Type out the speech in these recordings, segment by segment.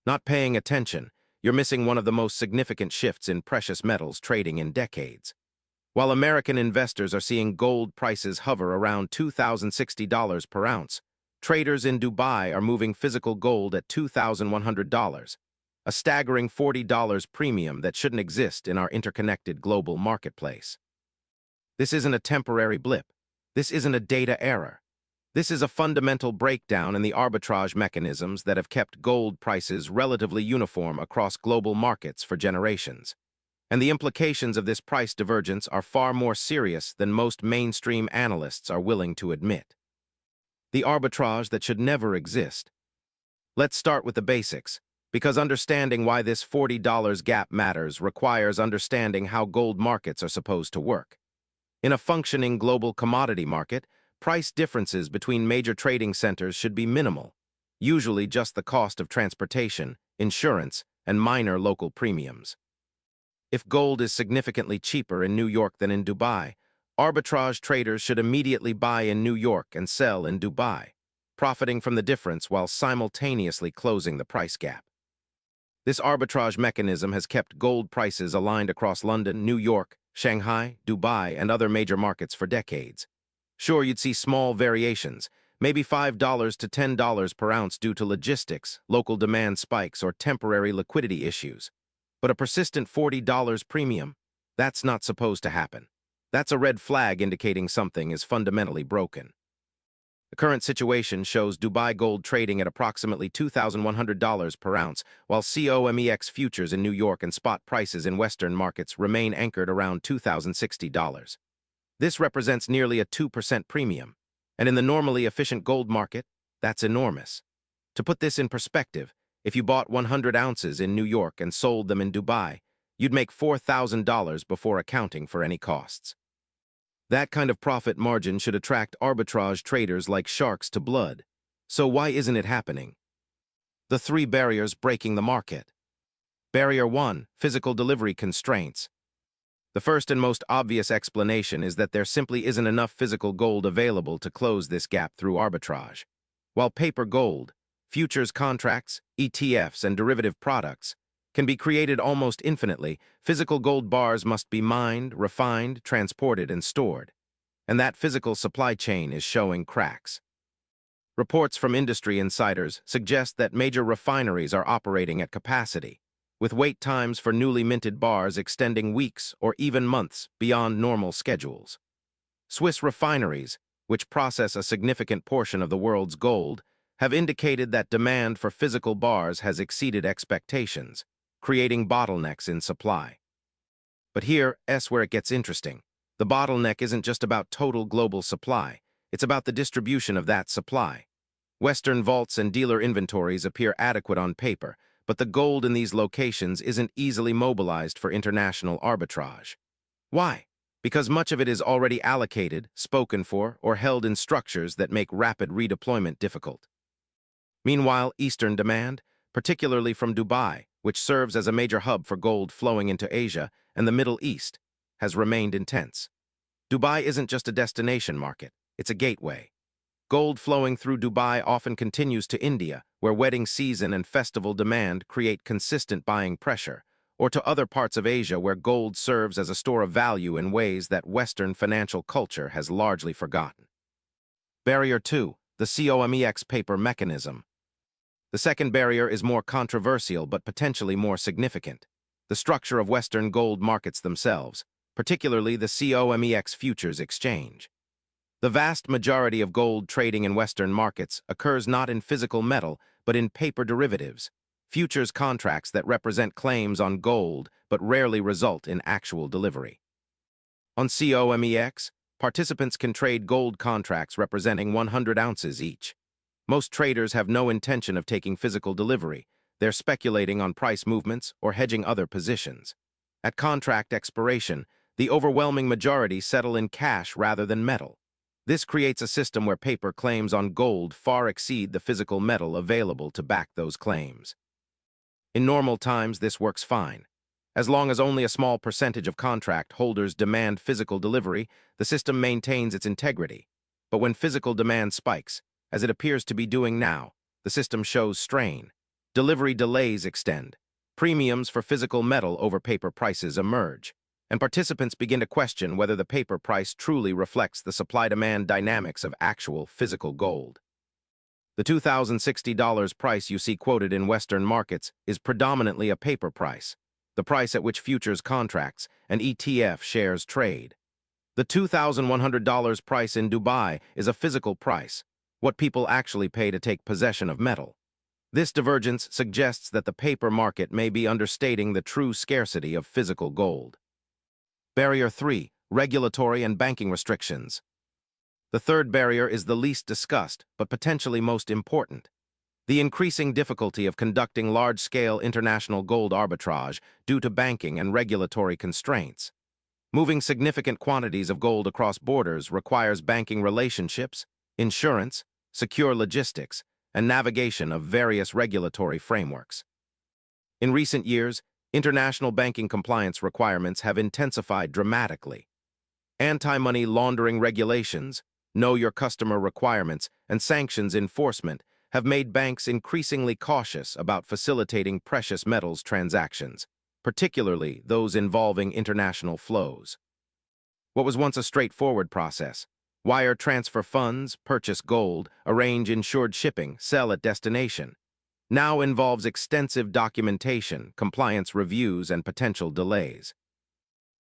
Not paying attention, you're missing one of the most significant shifts in precious metals trading in decades. While American investors are seeing gold prices hover around $2,060 per ounce, traders in Dubai are moving physical gold at $2,100, a staggering $40 premium that shouldn't exist in our interconnected global marketplace. This isn't a temporary blip. This isn't a data error. This is a fundamental breakdown in the arbitrage mechanisms that have kept gold prices relatively uniform across global markets for generations. And the implications of this price divergence are far more serious than most mainstream analysts are willing to admit. The arbitrage that should never exist. Let's start with the basics, because understanding why this $40 gap matters requires understanding how gold markets are supposed to work. In a functioning global commodity market, price differences between major trading centers should be minimal, usually just the cost of transportation, insurance, and minor local premiums. If gold is significantly cheaper in New York than in Dubai, arbitrage traders should immediately buy in New York and sell in Dubai, profiting from the difference while simultaneously closing the price gap. This arbitrage mechanism has kept gold prices aligned across London, New York, Shanghai, Dubai, and other major markets for decades. Sure, you'd see small variations, maybe $5 to $10 per ounce due to logistics, local demand spikes, or temporary liquidity issues. But a persistent $40 premium? That's not supposed to happen. That's a red flag indicating something is fundamentally broken. The current situation shows Dubai gold trading at approximately $2,100 per ounce, while COMEX futures in New York and spot prices in Western markets remain anchored around $2,060. This represents nearly a 2% premium, and in the normally efficient gold market, that's enormous. To put this in perspective, if you bought 100 ounces in New York and sold them in Dubai, you'd make $4,000 before accounting for any costs. That kind of profit margin should attract arbitrage traders like sharks to blood. So why isn't it happening? The three barriers breaking the market. Barrier 1, physical delivery constraints. The first and most obvious explanation is that there simply isn't enough physical gold available to close this gap through arbitrage. While paper gold, futures contracts, ETFs, and derivative products can be created almost infinitely, physical gold bars must be mined, refined, transported, and stored. And that physical supply chain is showing cracks. Reports from industry insiders suggest that major refineries are operating at capacity, with wait times for newly minted bars extending weeks or even months beyond normal schedules. Swiss refineries, which process a significant portion of the world's gold, have indicated that demand for physical bars has exceeded expectations, creating bottlenecks in supply. But here's where it gets interesting. The bottleneck isn't just about total global supply, it's about the distribution of that supply. Western vaults and dealer inventories appear adequate on paper, but the gold in these locations isn't easily mobilized for international arbitrage. Why? Because much of it is already allocated, spoken for, or held in structures that make rapid redeployment difficult. Meanwhile, Eastern demand, particularly from Dubai, which serves as a major hub for gold flowing into Asia and the Middle East, has remained intense. Dubai isn't just a destination market, it's a gateway. Gold flowing through Dubai often continues to India, where wedding season and festival demand create consistent buying pressure, or to other parts of Asia where gold serves as a store of value in ways that Western financial culture has largely forgotten. Barrier 2, the COMEX paper mechanism. The second barrier is more controversial but potentially more significant: the structure of Western gold markets themselves, particularly the COMEX futures exchange. The vast majority of gold trading in Western markets occurs not in physical metal, but in paper derivatives, futures contracts that represent claims on gold but rarely result in actual delivery. On COMEX, participants can trade gold contracts representing 100 ounces each. Most traders have no intention of taking physical delivery. They're speculating on price movements or hedging other positions. At contract expiration, the overwhelming majority settle in cash rather than metal. This creates a system where paper claims on gold far exceed the physical metal available to back those claims. In normal times, this works fine. As long as only a small percentage of contract holders demand physical delivery, the system maintains its integrity. But when physical demand spikes, as it appears to be doing now, the system shows strain. delivery delays extend, premiums for physical metal over paper prices emerge, and participants begin to question whether the paper price truly reflects the supply-demand dynamics of actual physical gold. The $2,060 price you see quoted in Western markets is predominantly a paper price, the price at which futures contracts and ETF shares trade. The $2,100 price in Dubai is a physical price, what people actually pay to take possession of metal. This divergence suggests that the paper market may be understating the true scarcity of physical gold. Barrier 3. Regulatory and banking restrictions. The third barrier is the least discussed, but potentially most important. The increasing difficulty of conducting large-scale international gold arbitrage due to banking and regulatory constraints. Moving significant quantities of gold across borders requires banking relationships, insurance, secure logistics, and navigation of various regulatory frameworks. In recent years, international banking compliance requirements have intensified dramatically. Anti-money laundering regulations, know your customer requirements, and sanctions enforcement have made banks increasingly cautious about facilitating precious metals transactions, particularly those involving international flows. What was once a straightforward process, wire transfer funds, purchase gold, arrange insured shipping, sell at destination, now involves extensive documentation, compliance reviews, and potential delays.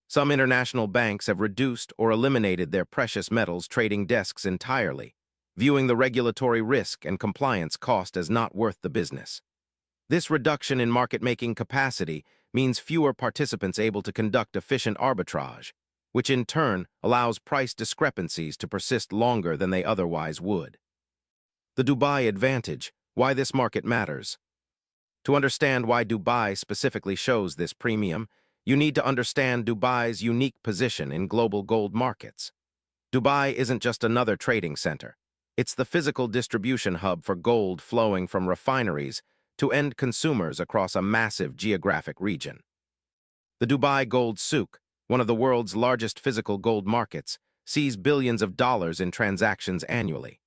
Some international banks have reduced or eliminated their precious metals trading desks entirely, viewing the regulatory risk and compliance cost as not worth the business. This reduction in market-making capacity means fewer participants able to conduct efficient arbitrage, which in turn allows price discrepancies to persist longer than they otherwise would. The Dubai advantage, why this market matters. To understand why Dubai specifically shows this premium, you need to understand Dubai's unique position in global gold markets. Dubai isn't just another trading center. It's the physical distribution hub for gold flowing from refineries to end consumers across a massive geographic region. The Dubai Gold Souk, one of the world's largest physical gold markets, sees billions of dollars in transactions annually.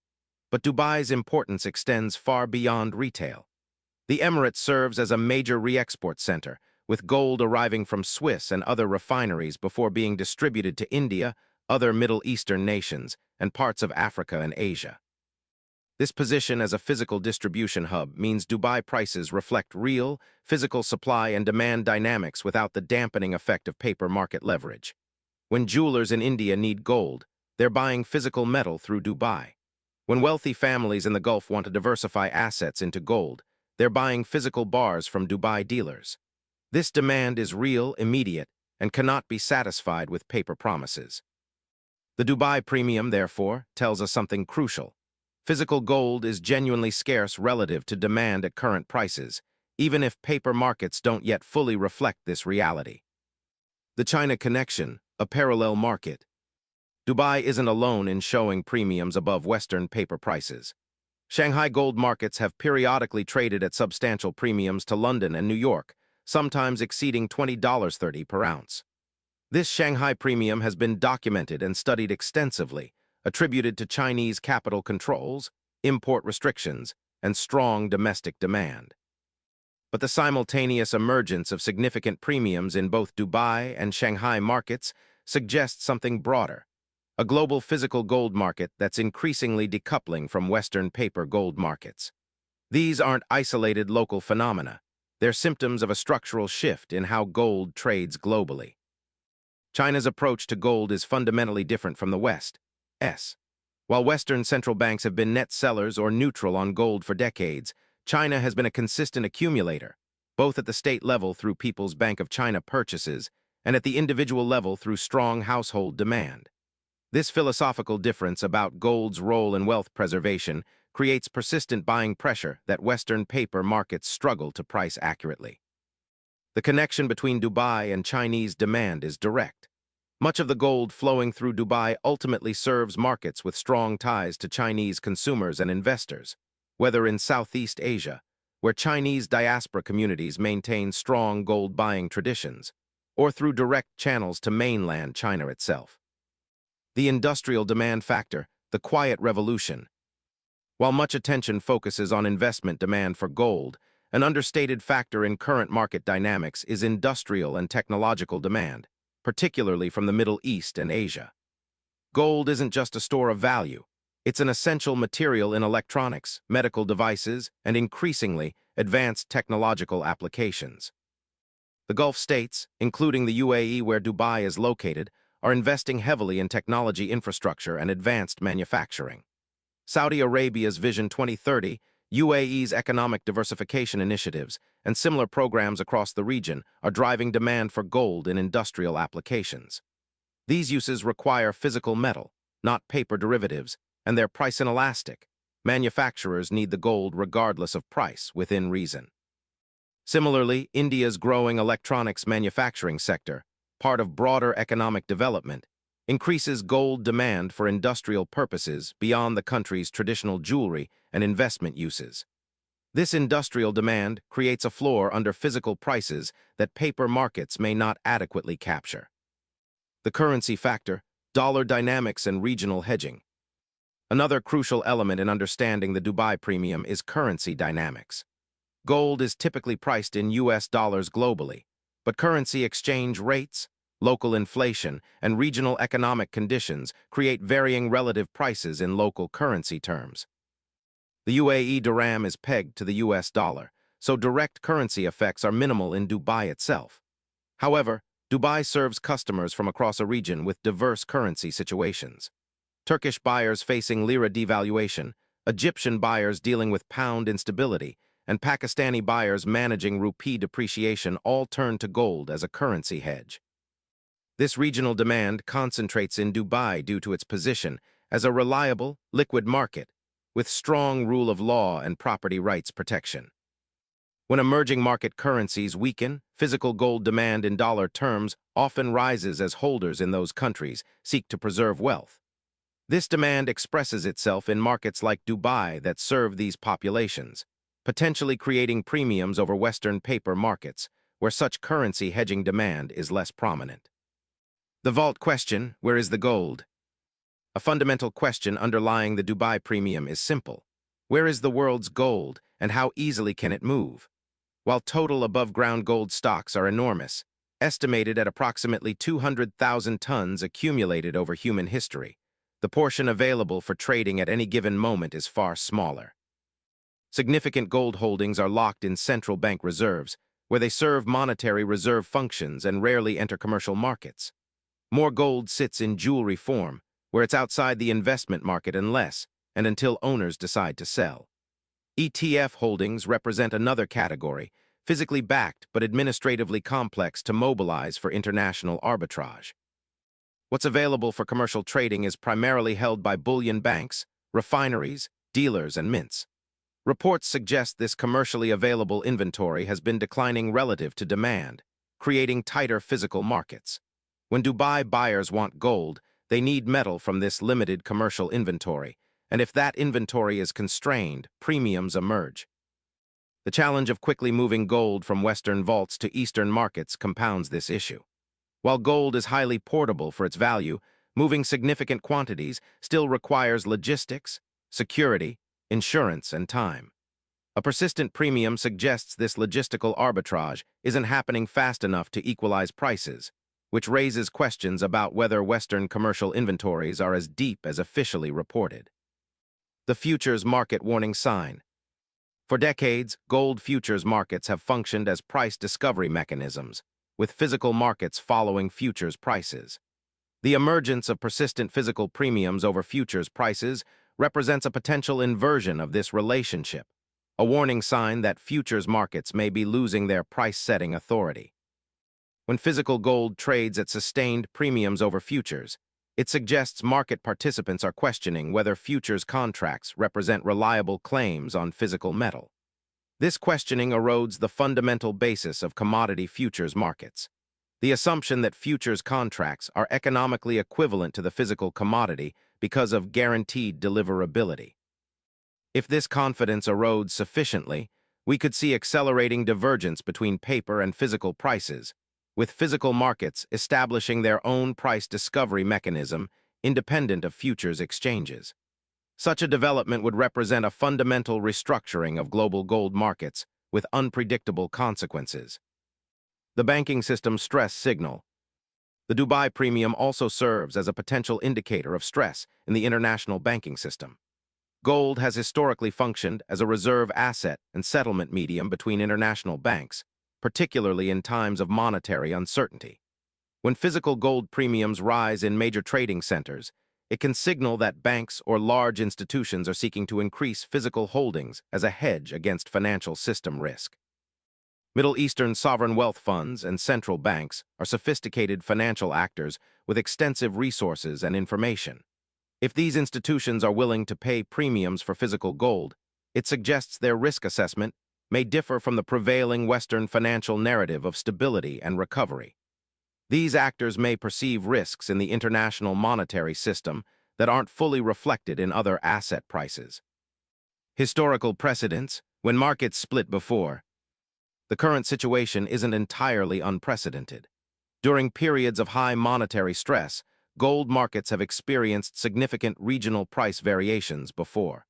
But Dubai's importance extends far beyond retail. The Emirate serves as a major re-export center, with gold arriving from Swiss and other refineries before being distributed to India, other Middle Eastern nations, and parts of Africa and Asia. This position as a physical distribution hub means Dubai prices reflect real, physical supply and demand dynamics without the dampening effect of paper market leverage. When jewelers in India need gold, they're buying physical metal through Dubai. When wealthy families in the Gulf want to diversify assets into gold, they're buying physical bars from Dubai dealers. This demand is real, immediate, and cannot be satisfied with paper promises. The Dubai premium, therefore, tells us something crucial. Physical gold is genuinely scarce relative to demand at current prices, even if paper markets don't yet fully reflect this reality. The China connection, a parallel market. Dubai isn't alone in showing premiums above Western paper prices. Shanghai gold markets have periodically traded at substantial premiums to London and New York, sometimes exceeding $20.30 per ounce. This Shanghai premium has been documented and studied extensively, attributed to Chinese capital controls, import restrictions, and strong domestic demand. But the simultaneous emergence of significant premiums in both Dubai and Shanghai markets suggests something broader, a global physical gold market that's increasingly decoupling from Western paper gold markets. These aren't isolated local phenomena. They're symptoms of a structural shift in how gold trades globally. China's approach to gold is fundamentally different from the West's. While Western central banks have been net sellers or neutral on gold for decades, China has been a consistent accumulator, both at the state level through People's Bank of China purchases and at the individual level through strong household demand. This philosophical difference about gold's role in wealth preservation creates persistent buying pressure that Western paper markets struggle to price accurately. The connection between Dubai and Chinese demand is direct. Much of the gold flowing through Dubai ultimately serves markets with strong ties to Chinese consumers and investors, whether in Southeast Asia, where Chinese diaspora communities maintain strong gold buying traditions, or through direct channels to mainland China itself. The industrial demand factor, the quiet revolution. While much attention focuses on investment demand for gold, An understated factor in current market dynamics is industrial and technological demand, particularly from the Middle East and Asia. Gold isn't just a store of value. It's an essential material in electronics, medical devices, and increasingly advanced technological applications. The Gulf states, including the UAE where Dubai is located, are investing heavily in technology infrastructure and advanced manufacturing. Saudi Arabia's Vision 2030, UAE's economic diversification initiatives, and similar programs across the region are driving demand for gold in industrial applications. These uses require physical metal, not paper derivatives, and they're price inelastic. Manufacturers need the gold regardless of price, within reason. Similarly, India's growing electronics manufacturing sector, part of broader economic development, increases gold demand for industrial purposes beyond the country's traditional jewelry and investment uses. This industrial demand creates a floor under physical prices that paper markets may not adequately capture. The currency factor, dollar dynamics, and regional hedging. Another crucial element in understanding the Dubai premium is currency dynamics. Gold is typically priced in US dollars globally, but currency exchange rates, local inflation, and regional economic conditions create varying relative prices in local currency terms. The UAE dirham is pegged to the US dollar, so direct currency effects are minimal in Dubai itself. However, Dubai serves customers from across a region with diverse currency situations. Turkish buyers facing lira devaluation, Egyptian buyers dealing with pound instability, and Pakistani buyers managing rupee depreciation all turn to gold as a currency hedge. This regional demand concentrates in Dubai due to its position as a reliable, liquid market with strong rule of law and property rights protection. When emerging market currencies weaken, physical gold demand in dollar terms often rises as holders in those countries seek to preserve wealth. This demand expresses itself in markets like Dubai that serve these populations, potentially creating premiums over Western paper markets, where such currency hedging demand is less prominent. The vault question, where is the gold? A fundamental question underlying the Dubai premium is simple. Where is the world's gold, and how easily can it move? While total above-ground gold stocks are enormous, estimated at approximately 200,000 tons accumulated over human history, the portion available for trading at any given moment is far smaller. Significant gold holdings are locked in central bank reserves, where they serve monetary reserve functions and rarely enter commercial markets. More gold sits in jewelry form, where it's outside the investment market unless and until owners decide to sell. ETF holdings represent another category, physically backed but administratively complex to mobilize for international arbitrage. What's available for commercial trading is primarily held by bullion banks, refineries, dealers, and mints. Reports suggest this commercially available inventory has been declining relative to demand, creating tighter physical markets. When Dubai buyers want gold, they need metal from this limited commercial inventory, and if that inventory is constrained, premiums emerge. The challenge of quickly moving gold from Western vaults to Eastern markets compounds this issue. While gold is highly portable for its value, moving significant quantities still requires logistics, security, insurance, and time. A persistent premium suggests this logistical arbitrage isn't happening fast enough to equalize prices, which raises questions about whether Western commercial inventories are as deep as officially reported. The futures market warning sign. For decades, gold futures markets have functioned as price discovery mechanisms, with physical markets following futures prices. The emergence of persistent physical premiums over futures prices represents a potential inversion of this relationship, a warning sign that futures markets may be losing their price-setting authority. When physical gold trades at sustained premiums over futures, it suggests market participants are questioning whether futures contracts represent reliable claims on physical metal. This questioning erodes the fundamental basis of commodity futures markets, the assumption that futures contracts are economically equivalent to the physical commodity because of guaranteed deliverability. If this confidence erodes sufficiently, we could see accelerating divergence between paper and physical prices, with physical markets establishing their own price discovery mechanism independent of futures exchanges. Such a development would represent a fundamental restructuring of global gold markets, with unpredictable consequences. The banking system stress signal. The Dubai premium also serves as a potential indicator of stress in the international banking system. Gold has historically functioned as a reserve asset and settlement medium between international banks, particularly in times of monetary uncertainty. When physical gold premiums rise in major trading centers, it can signal that banks or large institutions are seeking to increase physical holdings as a hedge against financial system risk. Middle Eastern sovereign wealth funds and central banks are sophisticated financial actors with extensive resources and information. If these institutions are willing to pay premiums for physical gold, it suggests their risk assessment may differ from the prevailing Western financial narrative of stability and recovery. These actors may perceive risks in the international monetary system that aren't fully reflected in other asset prices. Historical precedents, when markets split before. The current situation isn't entirely unprecedented. During periods of high monetary stress, gold markets have experienced significant regional price variations before.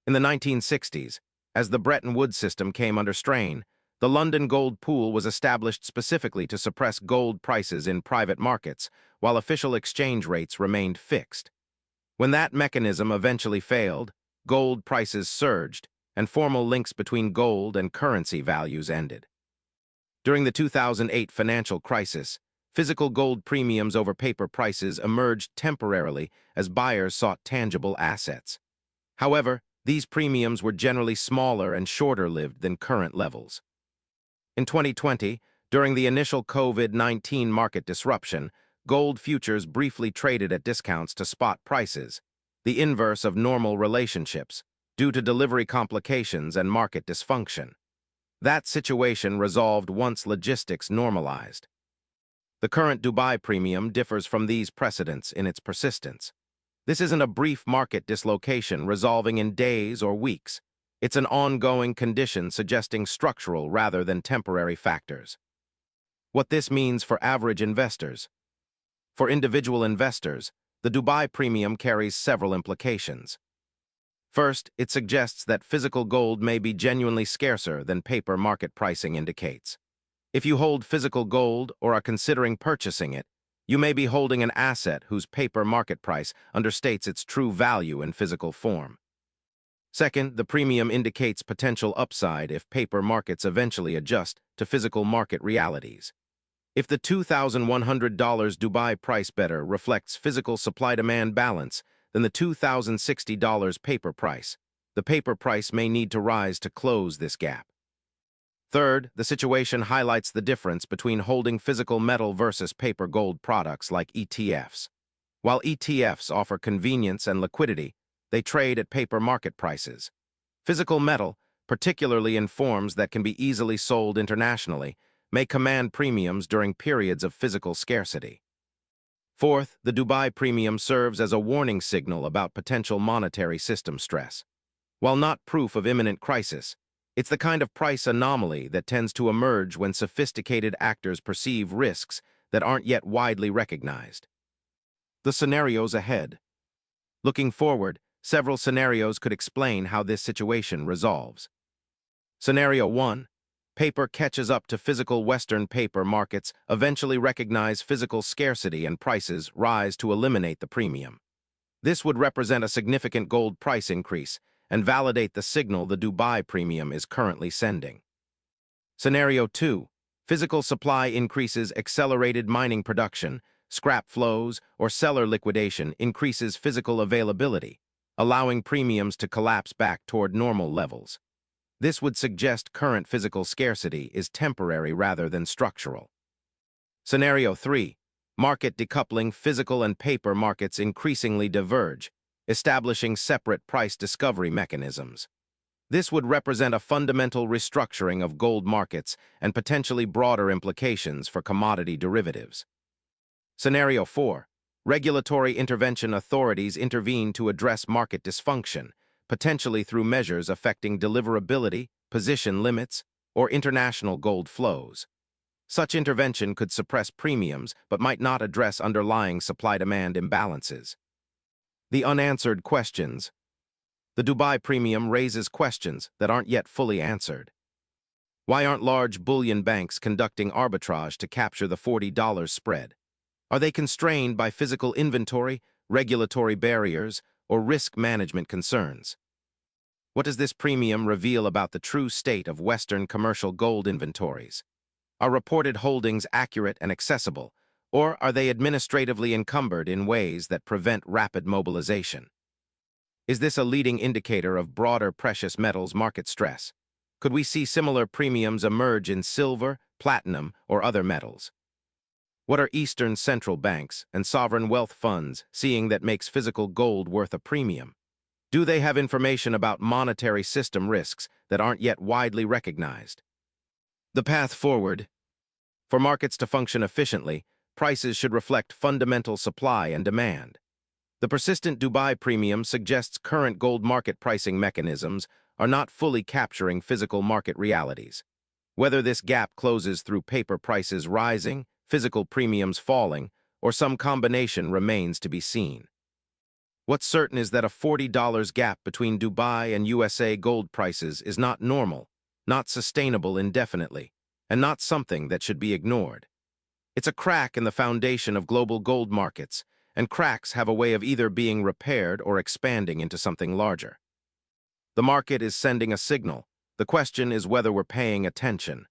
In the 1960s, as the Bretton Woods system came under strain, the London Gold Pool was established specifically to suppress gold prices in private markets, while official exchange rates remained fixed. When that mechanism eventually failed, gold prices surged, and formal links between gold and currency values ended. During the 2008 financial crisis, physical gold premiums over paper prices emerged temporarily as buyers sought tangible assets. However, these premiums were generally smaller and shorter-lived than current levels. In 2020, during the initial COVID-19 market disruption, gold futures briefly traded at discounts to spot prices, the inverse of normal relationships, due to delivery complications and market dysfunction. That situation resolved once logistics normalized. The current Dubai premium differs from these precedents in its persistence. This isn't a brief market dislocation resolving in days or weeks. It's an ongoing condition suggesting structural rather than temporary factors. What this means for average investors. For individual investors, the Dubai premium carries several implications. First, it suggests that physical gold may be genuinely scarcer than paper market pricing indicates. If you hold physical gold or are considering purchasing it, you may be holding an asset whose paper market price understates its true value in physical form. Second, the premium indicates potential upside if paper markets eventually adjust to physical market realities. If the $2,100 Dubai price better reflects physical supply-demand balance than the $2,060 paper price, the paper price may need to rise to close this gap. Third, the situation highlights the difference between holding physical metal versus paper gold products like ETFs. While ETFs offer convenience and liquidity, they trade at paper market prices. Physical metal, particularly in forms that can be easily sold internationally, may command premiums during periods of physical scarcity. Fourth, the Dubai premium serves as a warning signal about potential monetary system stress. While not proof of imminent crisis, it's the kind of price anomaly that tends to emerge when sophisticated actors perceive risks that aren't yet widely recognized. The scenarios ahead. Looking forward, several scenarios could explain how this situation resolves. Scenario 1. Paper catches up to physical Western paper markets, eventually recognize physical scarcity and prices rise to eliminate the premium. This would represent a significant gold price increase and validate the signal the Dubai premium is currently sending. Scenario 2. Physical supply increases accelerated mining production, scrap flows, or seller liquidation increases physical availability, allowing premiums to collapse back toward normal levels. This would suggest current physical scarcity is temporary rather than structural. Scenario 3. Market decoupling. Physical and paper markets increasingly diverge, establishing separate price discovery mechanisms. This would represent a fundamental restructuring of gold markets and potentially broader implications for commodity derivatives. Scenario 4. Regulatory intervention. Authorities intervene to address market dysfunction, potentially through measures affecting deliverability, position limits, or international gold flows. Such intervention could suppress premiums but might not address underlying supply-demand imbalances. The unanswered questions. The Dubai premium raises questions that aren't yet fully answered. Why aren't large bullion banks conducting arbitrage to capture the $40 spread? Are they constrained by physical inventory, regulatory barriers, or risk management concerns? What does this premium reveal about the true state of Western commercial gold inventories? Are reported holdings accurate and accessible, or are they administratively encumbered in ways that prevent rapid mobilization? Is this a leading indicator of broader precious metals market stress? Could we see similar premiums emerge in silver, platinum, or other metals? What are Eastern central banks and sovereign wealth funds seeing that makes physical gold worth a premium? Do they have information about monetary system risks that aren't yet widely recognized? The path forward. For markets to function efficiently, prices should reflect fundamental supply and demand. The persistent Dubai premium suggests current gold market pricing mechanisms are not fully capturing physical market realities. Whether this gap closes through paper prices rising, physical premiums falling, or some combination remains to be seen. What's certain is that a $40 gap between Dubai and USA gold prices is not normal, not sustainable indefinitely, and not something that should be ignored. It's a crack in the foundation of global gold markets, and cracks have a way of either being repaired or expanding into something larger. The market is sending a signal. The question is whether we're paying attention.